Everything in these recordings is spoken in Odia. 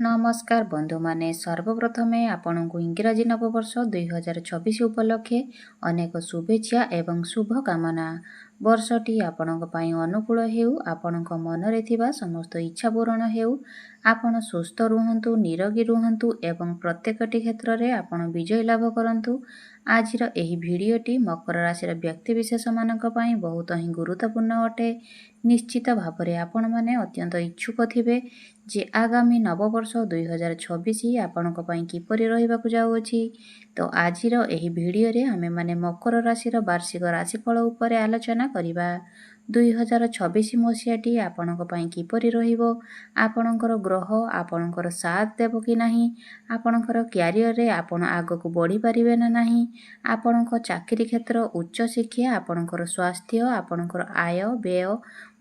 नमस्कार बंधु माने सर्वप्रथमे आपणको इंग्राजी नववर्ष 2026 उपलक्षे अनेक शुभेच्छा एवं शुभकामना। वर्षटी आपणको पई अनुकूल हेउ, आपणको मनरे थिबा समस्त इच्छा पूरण हेउ, आपण सुस्थ रुहंतु, निरोगी रुहंतु एवं प्रत्येकटी क्षेत्र रे आपण विजय लाभ करंतु। आजिर एही भिडियोटी मकर राशिर व्यक्ति विशेष मानक पई बहुत ही गुरुत्वपूर्ण अटे। निश्चित भावरे आपण माने अत्यंत इच्छुक थिबे जे आगामी नववर्ष 2026 आपणक पई किपरि रहिबाकु जाउअछि। तो आजिर एही भिडियो रे आमे माने मकर राशिर वार्षिक राशिफल उपरे आलोचना करिबा। 2026 मसियाटी आपणक पई किपरि रहिबो, आपणकर ग्रह आपणकर साथ देबो कि नाही, आपणकर क्यारियर रे आपण आगकु बढ़ी पारिबे ना नाही, आपणक चाकरी क्षेत्र, उच्च शिक्षा, आपणकर स्वास्थ्य, आपणकर आय व्यय,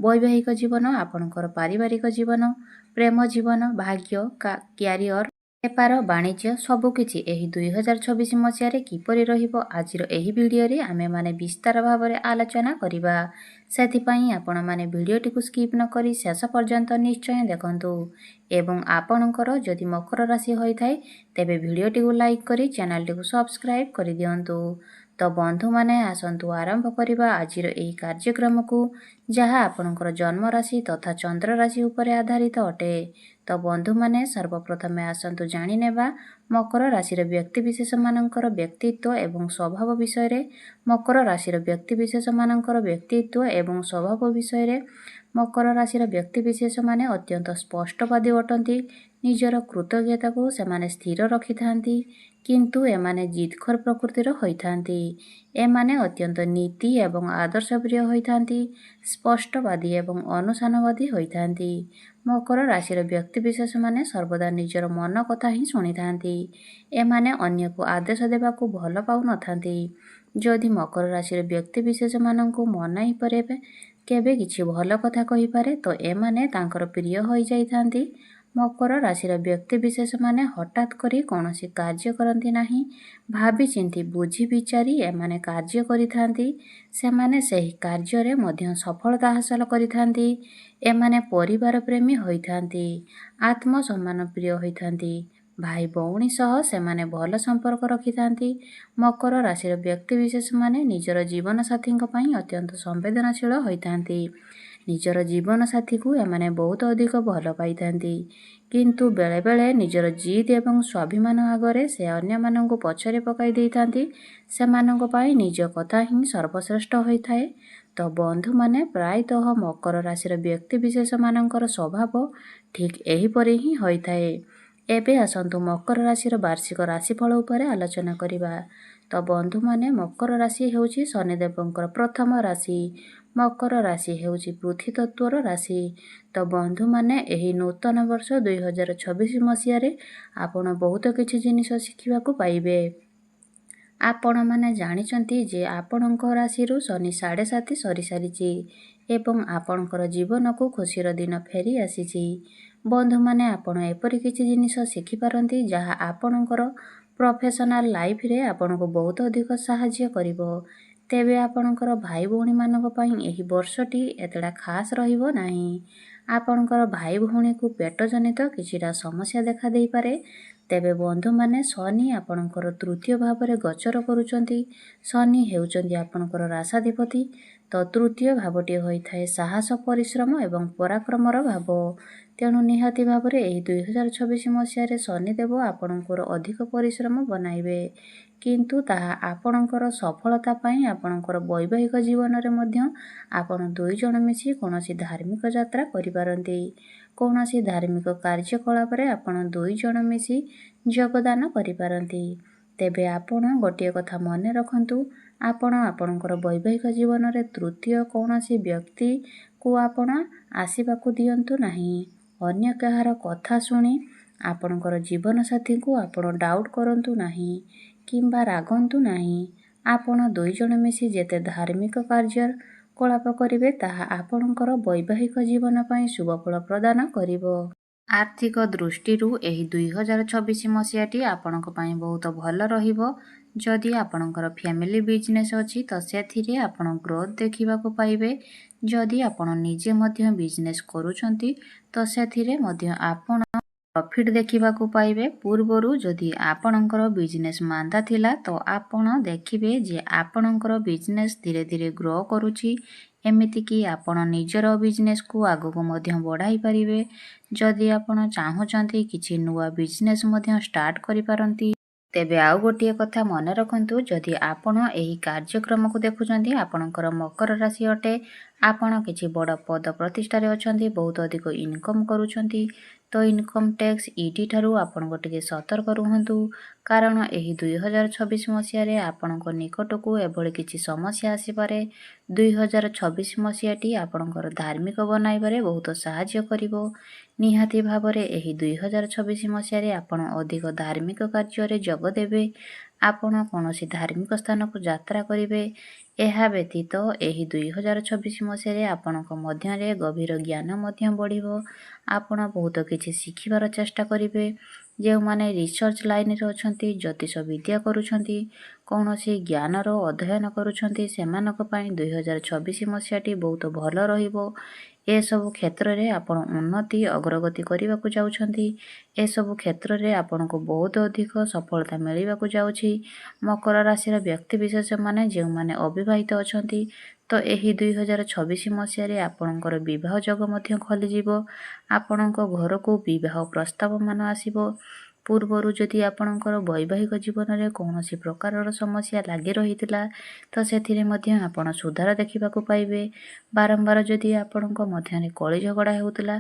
वैवाहिक जीवन, आपणकर पारिवारिक जीवन, प्रेम जीवन, भाग्य, क्यारियर, बेपार वाणिज्य सबुकिछि एही 2026 मसियारे किपरि रहिबो आजिर एही भिडियो रे आमे माने विस्तार भावरे आलोचना करिबा। सेथिपई आपण माने भिडियोटिकु स्किप न करी शेष पर्यंत निश्चय देखंतु एवं आपणकर जदि मकर राशि होइथाय तेबे भिडियोटिकु लाइक करी चैनलटिकु सब्सक्राइब करि दियंतु। तो बंधु माने आसंतु आरंभ करिबा आजिर एही कार्यक्रमकु जहा आपणकर जन्म राशि तथा चंद्र राशि उपरे आधारित अटे। तो बंधु माने सर्वप्रथमे आसंतु जानि नेबा मकर राशिर व्यक्ति विशेष मानकर व्यक्तित्व एवं स्वभाव विषय रे। मकर राशिर व्यक्ति विशेष मानकर व्यक्तित्व एवं स्वभाव विषय रे मकर राशिर व्यक्ति विशेष माने अत्यंत स्पष्टवादी अटंती। निजर कृतज्ञता को सेमाने स्थिर रखिथांती, किंतु एमाने जिदखोर प्रकृतिर होइथांती। एमाने अत्यंत नीति एवं आदर्श प्रिय होइथांती, स्पष्टवादी एवं अनुशानवादी होइथांती। मकर राशिर व्यक्ति विशेष माने सर्वदा निजर मन कथा ही शुणिथांती। एमाने अन्य को आदेश देबाकू भल पाउ नथांती। जदि मकर राशिर व्यक्ति विशेष माननकू मनाई परे केबे किछि भल कथा कहि पारे तो एमाने तांकर प्रिय होई जाइथांती। मकर राशिर व्यक्ति विशेष माने हठात करी कौनसी कार्य करंती नाही, भाबी चिंती बुझी विचारी एमाने कार्य करिथांती। सेमाने सेही कार्य रे मध्य सफलता हासिल करिथांती। एमाने परिवार प्रेमी होइथांती, आत्मसम्मान प्रिय होइथांती, भाई भौणी सह सेमाने भल संपर्क रखिथांती। मकर राशिर व्यक्ति विशेष माने निजर जीवन साथी पई अत्यंत संवेदनशील होइथांती। निजर जीवन साथी को एमाने बहुत अधिक भल पाइथांती, किंतु बेले बेले निजर जिद एवं स्वाभिमान आगरे से अन्य माननकु पछरे पकाई देइथांती। सेमानंक पई निज कथा ही सर्वश्रेष्ठ होइथाए। तो बंधु माने प्रायतः मकर राशिर व्यक्ति विशेष मानकर स्वभाव ठीक एहीपरि ही होइथाए। एबे आसंतु मकर राशिर वार्षिक राशिफल उपरे आलोचना करिबा। तो बंधु माने मकर राशि हेउची शनिदेवंकर प्रथम राशि। मकर राशि हेउची पृथ्वी तत्वर राशि। तो बंधु माने एही नूतन वर्ष 2026 मसियारे आपण बहुत किछि जिनिस शिखिबाकू पाइबे। आपण माने जानिचंती जे आपणक राशिरु शनि 7.5 सरी सारिछि एवं आपणकर जीवन को खुशीर दिन फेरी आसीछि। बंधु माने आपण एपरि किछि जिनिस शिखि पारंती जहा आपणकर प्रोफेशनल लाइफ रे आपणको बहुत अधिक सहाय्य करिवो। तेबे आपणकर भाई भौणी मानक पई एही वर्षटी एतडा खास रहिबो नाही। आपणकर भाई भौणी को पेट जनित किछिटा समस्या देखा देई पारे। तेबे बंधु माने शनि आपणकर तृतीय भावरे गोचर करूचंती। शनि हेउचंती आपणकर राशाधिपति। तो तृतीय भावटी होइथाए साहस, परिश्रम एवं पराक्रमर भाव। तेणु निहाती भावरे एही 2026 मसियारे शनिदेव आपणकर अधिक परिश्रम बनाइबे, किंतु ताहा आपणकर सफलता पई आपणकर वैवाहिक जीवन रे मध्य आपण दुई जण मिसी कोनोसी धार्मिक यात्रा करिपारंती। कोनोसी धार्मिक कार्यकलाप रे आपण दुई जण मिसी योगदान करिपारंती। तेबे आपण गोटिए कथा मने रखंतु, आपण आपणकर वैवाहिक जीवन रे तृतीय कोनोसी व्यक्ति को आपण आसीबाकू दियंतु नाही। अन्य कहार कथा शुणी आपणकर जीवन साथी को आपण डाउट करंतु नाही किंबा रागंतु नाही। आपण दुई जण मिसी जेते धार्मिक कार्य कलाप करिवे ताहा आपणकर वैवाहिक जीवन पई शुभफल प्रदान करिवो। आर्थिक दृष्टिरू एही 2026 मसियाटी आपणक पई बहुत भल रहिबो। जदि आपणकर फैमिली बिजनेस अछि तो सेथिरे आपण ग्रोथ देखिबाकू पाइबे। जदि आपण निजे मध्य बिजनेस करूचंती तो सेथिरे मध्य आपण ପ୍ରଫିଟ୍ ଦେଖିବାକୁ ପାଇବେ। ପୂର୍ବରୁ ଯଦି ଆପଣଙ୍କର ବିଜନେସ୍ ମାନ୍ଦା ଥିଲା ତ ଆପଣ ଦେଖିବେ ଯେ ଆପଣଙ୍କର ବିଜନେସ୍ ଧୀରେ ଧୀରେ ଗ୍ରୋ କରୁଛି। ଏମିତିକି ଆପଣ ନିଜର ବିଜନେସ୍କୁ ଆଗକୁ ମଧ୍ୟ ବଢ଼ାଇ ପାରିବେ। ଯଦି ଆପଣ ଚାହୁଁଛନ୍ତି କିଛି ନୂଆ ବିଜନେସ୍ ମଧ୍ୟ ଷ୍ଟାର୍ଟ କରିପାରନ୍ତି। ତେବେ ଆଉ ଗୋଟିଏ କଥା ମନେ ରଖନ୍ତୁ, ଯଦି ଆପଣ ଏହି କାର୍ଯ୍ୟକ୍ରମକୁ ଦେଖୁଛନ୍ତି ଆପଣଙ୍କର ମକର ରାଶି ଅଟେ, ଆପଣ କିଛି ବଡ଼ ପଦ ପ୍ରତିଷ୍ଠାରେ ଅଛନ୍ତି, ବହୁତ ଅଧିକ ଇନକମ୍ କରୁଛନ୍ତି, ତ ଇନକମ୍ ଟ୍ୟାକ୍ସ ଇଡି ଠାରୁ ଆପଣଙ୍କ ଟିକେ ସତର୍କ ରୁହନ୍ତୁ। କାରଣ ଏହି 2026 ମସିହାରେ ଆପଣଙ୍କ ନିକଟକୁ ଏଭଳି କିଛି ସମସ୍ୟା ଆସିପାରେ। 2026 ମସିହାଟି ଆପଣଙ୍କର ଧାର୍ମିକ ବନାଇବାରେ ବହୁତ ସାହାଯ୍ୟ କରିବ। ନିହାତି ଭାବରେ ଏହି 2026 ମସିହାରେ ଆପଣ ଅଧିକ ଧାର୍ମିକ କାର୍ଯ୍ୟରେ ଯୋଗ ଦେବେ। ଆପଣ କୌଣସି ଧାର୍ମିକ ସ୍ଥାନକୁ ଯାତ୍ରା କରିବେ। ଏହା ବ୍ୟତୀତ ଏହି 2026 ମସିହାରେ ଆପଣଙ୍କ ମଧ୍ୟରେ ଗଭୀର ଜ୍ଞାନ ମଧ୍ୟ ବଢ଼ିବ। ଆପଣ ବହୁତ କିଛି ଶିଖିବାର ଚେଷ୍ଟା କରିବେ। ଯେଉଁମାନେ ରିସର୍ଚ୍ଚ ଲାଇନରେ ଅଛନ୍ତି, ଜ୍ୟୋତିଷ ବିଦ୍ୟା କରୁଛନ୍ତି, କୌଣସି ଜ୍ଞାନର ଅଧ୍ୟୟନ କରୁଛନ୍ତି, ସେମାନଙ୍କ ପାଇଁ 2026 ମସିହାଟି ବହୁତ ଭଲ ରହିବ। ଏସବୁ କ୍ଷେତ୍ରରେ ଆପଣ ଉନ୍ନତି ଅଗ୍ରଗତି କରିବାକୁ ଯାଉଛନ୍ତି। ଏସବୁ କ୍ଷେତ୍ରରେ ଆପଣଙ୍କୁ ବହୁତ ଅଧିକ ସଫଳତା ମିଳିବାକୁ ଯାଉଛି। ମକର ରାଶିର ବ୍ୟକ୍ତିବିଶେଷମାନେ ଯେଉଁମାନେ ଅବିବାହିତ ଅଛନ୍ତି, ତ ଏହି 2026 ମସିହାରେ ଆପଣଙ୍କର ବିବାହ ଯୋଗ ମଧ୍ୟ ଖୋଲିଯିବ। ଆପଣଙ୍କ ଘରକୁ ବିବାହ ପ୍ରସ୍ତାବମାନ ଆସିବ। ପୂର୍ବରୁ ଯଦି ଆପଣଙ୍କର ବୈବାହିକ ଜୀବନରେ କୌଣସି ପ୍ରକାରର ସମସ୍ୟା ଲାଗି ରହିଥିଲା ତ ସେଥିରେ ମଧ୍ୟ ଆପଣ ସୁଧାର ଦେଖିବାକୁ ପାଇବେ। ବାରମ୍ବାର ଯଦି ଆପଣଙ୍କ ମଧ୍ୟରେ କଳି ଝଗଡ଼ା ହେଉଥିଲା,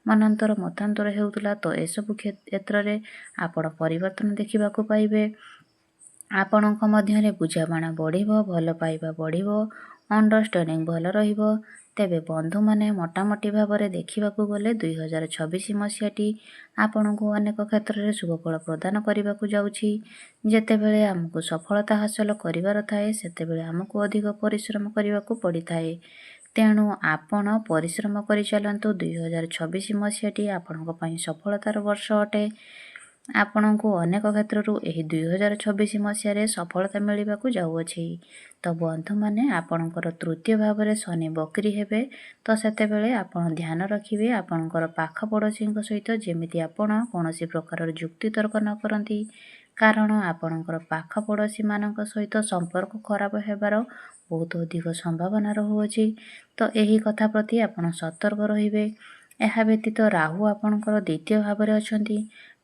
ମନାନ୍ତର ମତାନ୍ତର ହେଉଥିଲା, ତ ଏସବୁ କ୍ଷେତ୍ରରେ ଆପଣ ପରିବର୍ତ୍ତନ ଦେଖିବାକୁ ପାଇବେ। ଆପଣଙ୍କ ମଧ୍ୟରେ ବୁଝାମଣା ବଢ଼ିବ, ଭଲ ପାଇବା ବଢ଼ିବ, ଅଣ୍ଡରଷ୍ଟାଣ୍ଡିଂ ଭଲ ରହିବ। ତେବେ ବନ୍ଧୁମାନେ ମୋଟାମୋଟି ଭାବରେ ଦେଖିବାକୁ ଗଲେ 2026 ମସିହାଟି ଆପଣଙ୍କୁ ଅନେକ କ୍ଷେତ୍ରରେ ଶୁଭଫଳ ପ୍ରଦାନ କରିବାକୁ ଯାଉଛି। ଯେତେବେଳେ ଆମକୁ ସଫଳତା ହାସଲ କରିବାର ଥାଏ ସେତେବେଳେ ଆମକୁ ଅଧିକ ପରିଶ୍ରମ କରିବାକୁ ପଡ଼ିଥାଏ। ତେଣୁ ଆପଣ ପରିଶ୍ରମ କରିଚାଲନ୍ତୁ। 2026 ମସିହାଟି ଆପଣଙ୍କ ପାଇଁ ସଫଳତାର ବର୍ଷ ଅଟେ। ଆପଣଙ୍କୁ ଅନେକ କ୍ଷେତ୍ରରୁ ଏହି 2026 ମସିହାରେ ସଫଳତା ମିଳିବାକୁ ଯାଉଅଛି। ତ ବନ୍ଧୁମାନେ, ଆପଣଙ୍କର ତୃତୀୟ ଭାବରେ ଶନି ବକ୍ରି ହେବେ, ତ ସେତେବେଳେ ଆପଣ ଧ୍ୟାନ ରଖିବେ ଆପଣଙ୍କର ପାଖ ପଡ଼ୋଶୀଙ୍କ ସହିତ ଯେମିତି ଆପଣ କୌଣସି ପ୍ରକାରର ଯୁକ୍ତି ତର୍କ ନ କରନ୍ତି। କାରଣ ଆପଣଙ୍କର ପାଖ ପଡ଼ୋଶୀମାନଙ୍କ ସହିତ ସମ୍ପର୍କ ଖରାପ ହେବାର ବହୁତ ଅଧିକ ସମ୍ଭାବନା ରହୁଅଛି। ତ ଏହି କଥା ପ୍ରତି ଆପଣ ସତର୍କ ରହିବେ। ଏହା ବ୍ୟତୀତ ରାହୁ ଆପଣଙ୍କର ଦ୍ୱିତୀୟ ଭାବରେ ଅଛନ୍ତି।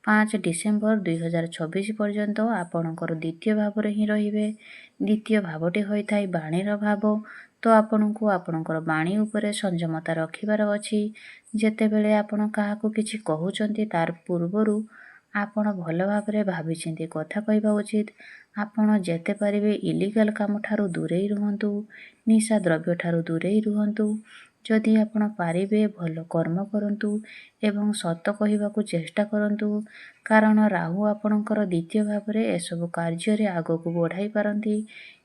5 ଡିସେମ୍ବର 2026 ପର୍ଯ୍ୟନ୍ତ ଆପଣଙ୍କର ଦ୍ୱିତୀୟ ଭାବରେ ହିଁ ରହିବେ। ଦ୍ୱିତୀୟ ଭାବଟି ହୋଇଥାଏ ବାଣୀର ଭାବ। ତ ଆପଣଙ୍କୁ ଆପଣଙ୍କର ବାଣୀ ଉପରେ ସଂଯମତା ରଖିବାର ଅଛି। ଯେତେବେଳେ ଆପଣ କାହାକୁ କିଛି କହୁଛନ୍ତି ତାର ପୂର୍ବରୁ ଆପଣ ଭଲ ଭାବରେ ଭାବିଚିନ୍ତି କଥା କହିବା ଉଚିତ। ଆପଣ ଯେତେ ପାରିବେ ଇଲିଗାଲ କାମ ଠାରୁ ଦୂରେଇ ରୁହନ୍ତୁ। ନିଶା ଦ୍ରବ୍ୟ ଠାରୁ ଦୂରେଇ ରୁହନ୍ତୁ। ଯଦି ଆପଣ ପାରିବେ ଭଲ କର୍ମ କରନ୍ତୁ ଏବଂ ସତ କହିବାକୁ ଚେଷ୍ଟା କରନ୍ତୁ। କାରଣ ରାହୁ ଆପଣଙ୍କର ଦ୍ୱିତୀୟ ଭାବରେ ଏସବୁ କାର୍ଯ୍ୟରେ ଆଗକୁ ବଢ଼ାଇ ପାରନ୍ତି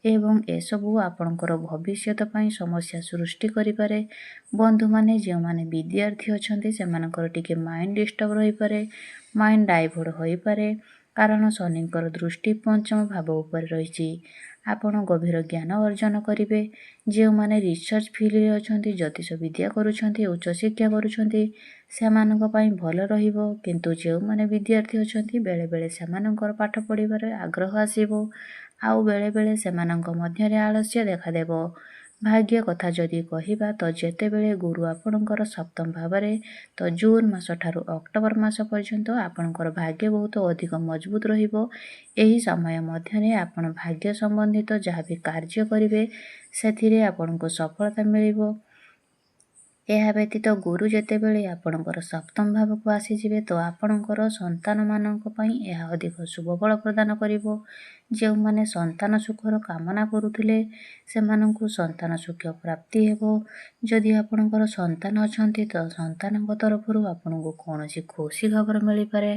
ଏବଂ ଏସବୁ ଆପଣଙ୍କର ଭବିଷ୍ୟତ ପାଇଁ ସମସ୍ୟା ସୃଷ୍ଟି କରିପାରେ। ବନ୍ଧୁମାନେ, ଯେଉଁମାନେ ବିଦ୍ୟାର୍ଥୀ ଅଛନ୍ତି ସେମାନଙ୍କର ଟିକେ ମାଇଣ୍ଡ ଡିଷ୍ଟର୍ବ ରହିପାରେ, ମାଇଣ୍ଡ ଡାଇଭର୍ଟ ହୋଇପାରେ। କାରଣ ଶନିଙ୍କର ଦୃଷ୍ଟି ପଞ୍ଚମ ଭାବ ଉପରେ ରହିଛି। ଆପଣ ଗଭୀର ଜ୍ଞାନ ଅର୍ଜନ କରିବେ। ଯେଉଁମାନେ ରିସର୍ଚ୍ଚ ଫିଲ୍ଡରେ ଅଛନ୍ତି, ଜ୍ୟୋତିଷ ବିଦ୍ୟା କରୁଛନ୍ତି, ଉଚ୍ଚଶିକ୍ଷା କରୁଛନ୍ତି, ସେମାନଙ୍କ ପାଇଁ ଭଲ ରହିବ। କିନ୍ତୁ ଯେଉଁମାନେ ବିଦ୍ୟାର୍ଥୀ ଅଛନ୍ତି ବେଳେବେଳେ ସେମାନଙ୍କର ପାଠ ପଢ଼ିବାରେ ଆଗ୍ରହ ଆସିବ, ଆଉ ବେଳେବେଳେ ସେମାନଙ୍କ ମଧ୍ୟରେ ଆଳସ୍ୟ ଦେଖାଦେବ। ଭାଗ୍ୟ କଥା ଯଦି କହିବା ତ ଯେତେବେଳେ ଗୁରୁ ଆପଣଙ୍କର ସପ୍ତମ ଭାବରେ, ତ ଜୁନ ମାସ ଠାରୁ ଅକ୍ଟୋବର ମାସ ପର୍ଯ୍ୟନ୍ତ ଆପଣଙ୍କର ଭାଗ୍ୟ ବହୁତ ଅଧିକ ମଜବୁତ ରହିବ। ଏହି ସମୟ ମଧ୍ୟରେ ଆପଣ ଭାଗ୍ୟ ସମ୍ବନ୍ଧିତ ଯାହା ବି କାର୍ଯ୍ୟ କରିବେ ସେଥିରେ ଆପଣଙ୍କୁ ସଫଳତା ମିଳିବ। ଏହା ବ୍ୟତୀତ ଗୁରୁ ଯେତେବେଳେ ଆପଣଙ୍କର ସପ୍ତମ ଭାବକୁ ଆସିଯିବେ ତ ଆପଣଙ୍କର ସନ୍ତାନମାନଙ୍କ ପାଇଁ ଏହା ଅଧିକ ଶୁଭଫଳ ପ୍ରଦାନ କରିବ। ଯେଉଁମାନେ ସନ୍ତାନ ସୁଖର କାମନା କରୁଥିଲେ ସେମାନଙ୍କୁ ସନ୍ତାନ ସୁଖ ପ୍ରାପ୍ତି ହେବ। ଯଦି ଆପଣଙ୍କର ସନ୍ତାନ ଅଛନ୍ତି ତ ସନ୍ତାନଙ୍କ ତରଫରୁ ଆପଣଙ୍କୁ କୌଣସି ଖୁସି ଖବର ମିଳିପାରେ।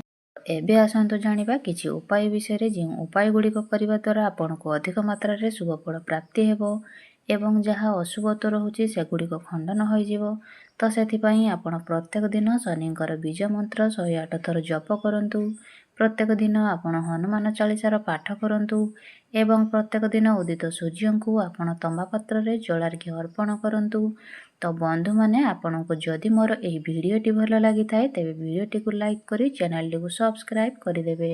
ଏବେ ଆସନ୍ତୁ ଜାଣିବା କିଛି ଉପାୟ ବିଷୟରେ, ଯେଉଁ ଉପାୟ ଗୁଡ଼ିକ କରିବା ଦ୍ୱାରା ଆପଣଙ୍କୁ ଅଧିକ ମାତ୍ରାରେ ଶୁଭଫଳ ପ୍ରାପ୍ତି ହେବ ଏବଂ ଯାହା ଅଶୁଭତ୍ୱ ରହୁଛି ସେଗୁଡ଼ିକ ଖଣ୍ଡନ ହୋଇଯିବ। ତ ସେଥିପାଇଁ ଆପଣ ପ୍ରତ୍ୟେକ ଦିନ ଶନିଙ୍କର ବୀଜ ମନ୍ତ୍ର 108 ଥର ଜପ କରନ୍ତୁ। ପ୍ରତ୍ୟେକ ଦିନ ଆପଣ ହନୁମାନ ଚାଳିଶାର ପାଠ କରନ୍ତୁ ଏବଂ ପ୍ରତ୍ୟେକ ଦିନ ଉଦିତ ସୂର୍ଯ୍ୟଙ୍କୁ ଆପଣ ତମ୍ବା ପାତ୍ରରେ ଜଳାର୍ଘ୍ୟ ଅର୍ପଣ କରନ୍ତୁ। ତ ବନ୍ଧୁମାନେ, ଆପଣଙ୍କୁ ଯଦି ମୋର ଏହି ଭିଡ଼ିଓଟି ଭଲ ଲାଗିଥାଏ ତେବେ ଭିଡ଼ିଓଟିକୁ ଲାଇକ୍ କରି ଚ୍ୟାନେଲଟିକୁ ସବସ୍କ୍ରାଇବ୍ କରିଦେବେ।